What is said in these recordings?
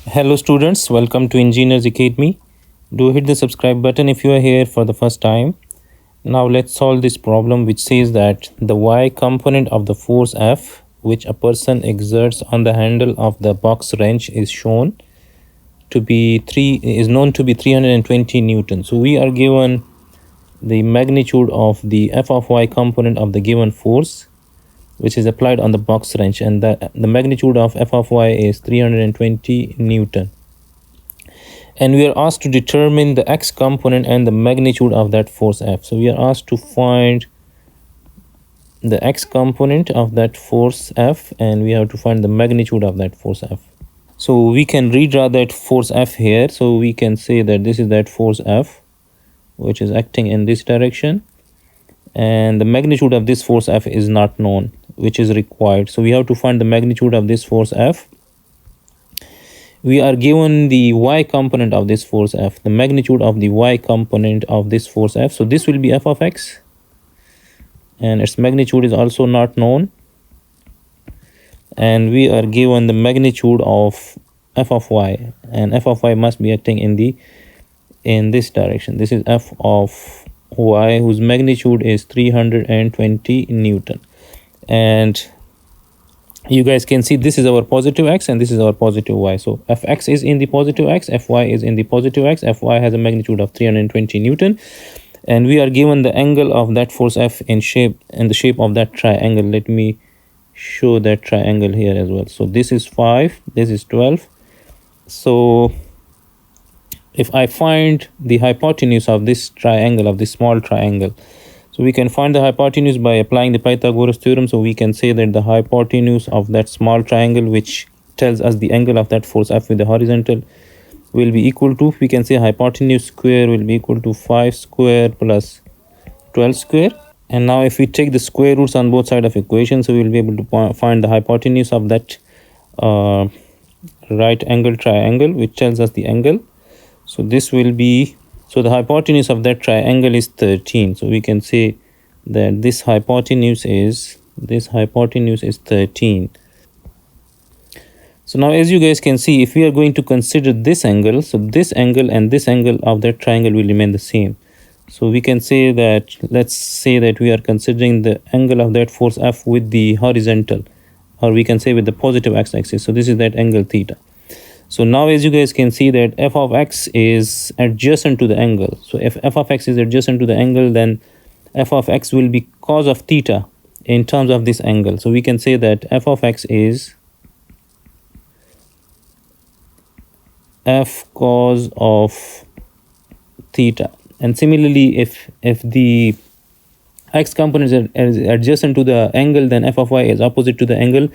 Hello students, welcome to Engineers Academy. Do hit the subscribe button if you are here for the first time. Now let's solve this problem which says that the y component of the force F which a person exerts on the handle of the box wrench is known to be 320 Newton. So we are given the magnitude of the F of y component of the given force which is applied on the box wrench, and the magnitude of F of y is 320 Newton. And we are asked to determine the x component and the magnitude of that force F. So we are asked to find the x component of that force F, and we have to find the magnitude of that force F. So we can redraw that force F here. So we can say that this is that force F which is acting in this direction, and the magnitude of this force F is not known, which is required. So we have to find the magnitude of this force F. We are given the y component of this force F, the magnitude of the y component of this force F. So this will be F of x, and its magnitude is also not known. And we are given the magnitude of F of y, and F of y must be acting in this direction. This is F of y, whose magnitude is 320 Newton. And you guys can see this is our positive x and this is our positive y. So fx is in the positive x, fy is in the positive x. Fy has a magnitude of 320 Newton, and we are given the angle of that force F in the shape of that triangle. Let me show that triangle here as well. So this is 5, this is 12. So if I find the hypotenuse of this triangle, of this small triangle, so we can find the hypotenuse by applying the Pythagoras theorem. So we can say that the hypotenuse of that small triangle, which tells us the angle of that force F with the horizontal, will be equal to, we can say hypotenuse square will be equal to 5 square plus 12 square. And now if we take the square roots on both sides of equation, so we will be able to find the hypotenuse of that right angle triangle, which tells us the angle. So this will be, so the hypotenuse of that triangle is 13. So we can say that this hypotenuse is 13. So now as you guys can see, if we are going to consider this angle, so this angle and this angle of that triangle will remain the same. So we can say that, let's say that we are considering the angle of that force F with the horizontal, or we can say with the positive x-axis. So this is that angle theta. So now as you guys can see that f of x is adjacent to the angle. So if f of x is adjacent to the angle, then f of x will be cos of theta in terms of this angle. So we can say that f of x is f cos of theta. And similarly, if the x component is adjacent to the angle, then f of y is opposite to the angle.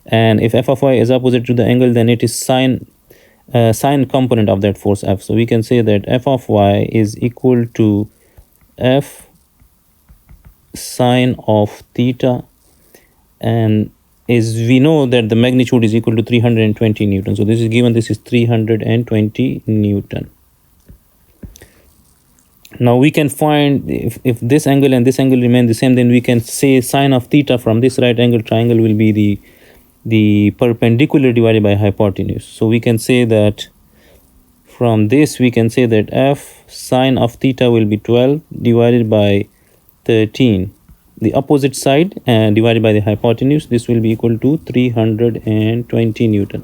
And if f of y is opposite to the angle, then it is sine component of that force F. So we can say that f of y is equal to f sine of theta, and as we know that the magnitude is equal to 320 Newton. So this is given, this is 320 Newton. Now we can find if this angle and this angle remain the same, then we can say sine of theta from this right angle triangle will be the perpendicular divided by hypotenuse. So we can say that from this we can say that f sine of theta will be 12 divided by 13, the opposite side, and divided by the hypotenuse. This will be equal to 320 Newton.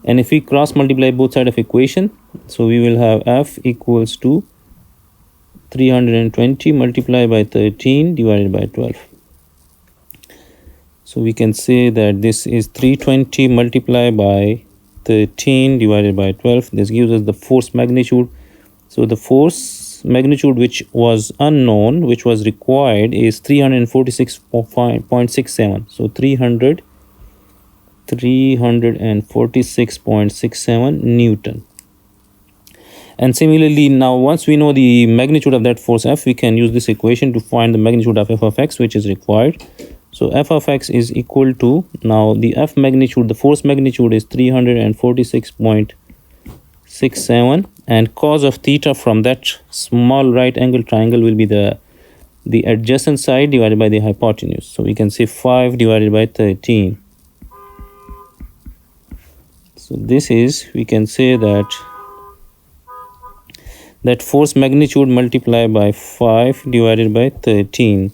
And if we cross multiply both sides of equation, so we will have f equals to 320 multiplied by 13 divided by 12. So we can say that this is 320 multiplied by 13 divided by 12. This gives us the force magnitude. So the force magnitude which was unknown, which was required, is 346.67. So 346.67 Newton. And similarly, now once we know the magnitude of that force F, we can use this equation to find the magnitude of f of x, which is required. So f of x is equal to, now the F magnitude, the force magnitude is 346.67, and cos of theta from that small right angle triangle will be the adjacent side divided by the hypotenuse. So we can say 5 divided by 13. So this is, we can say that force magnitude multiplied by 5 divided by 13.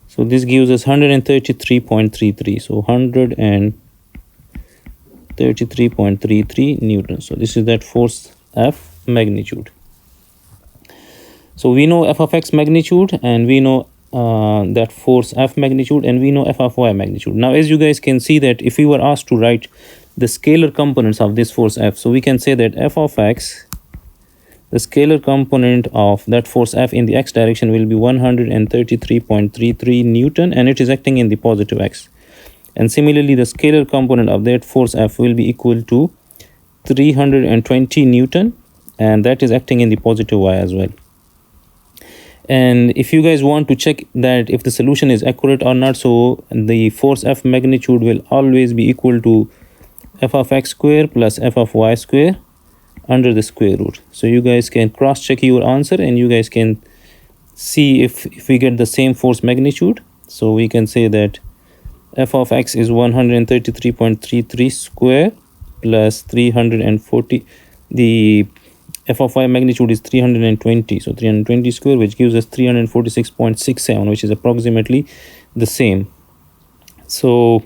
So this gives us 133.33. So 133.33 newtons. So this is that force F magnitude. So we know f of x magnitude, and we know that force F magnitude, and we know f of y magnitude. Now, as you guys can see, that if we were asked to write the scalar components of this force F, so we can say that f of x, the scalar component of that force F in the x direction, will be 133.33 Newton, and it is acting in the positive x. And similarly, the scalar component of that force F will be equal to 320 Newton, and that is acting in the positive y as well. And if you guys want to check that if the solution is accurate or not, so the force F magnitude will always be equal to f of x square plus f of y square under the square root. So you guys can cross check your answer, and you guys can see if we get the same force magnitude. So we can say that f of x is 133.33 square plus 340. The f of y magnitude is 320. So 320 square, which gives us 346.67, which is approximately the same. So,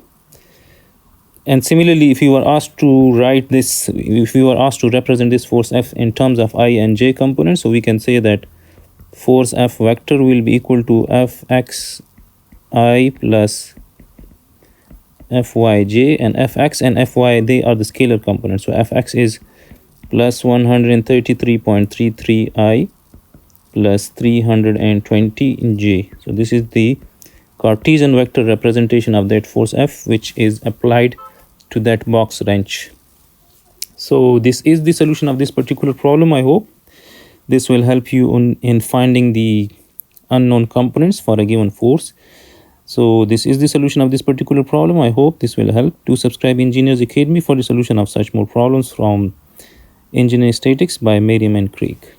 and similarly, if you were asked to write this, if you were asked to represent this force F in terms of I and J components, so we can say that force F vector will be equal to Fxi plus Fyj, and Fx and Fy, they are the scalar components. So Fx is plus 133.33i plus 320j. So this is the Cartesian vector representation of that force F, which is applied to that box wrench. So this is the solution of this particular problem. I hope this will help you in finding the unknown components for a given force. So this is the solution of this particular problem. I hope this will help. Do subscribe Engineers Academy for the solution of such more problems from Engineering Statics by Meriam and Kraige.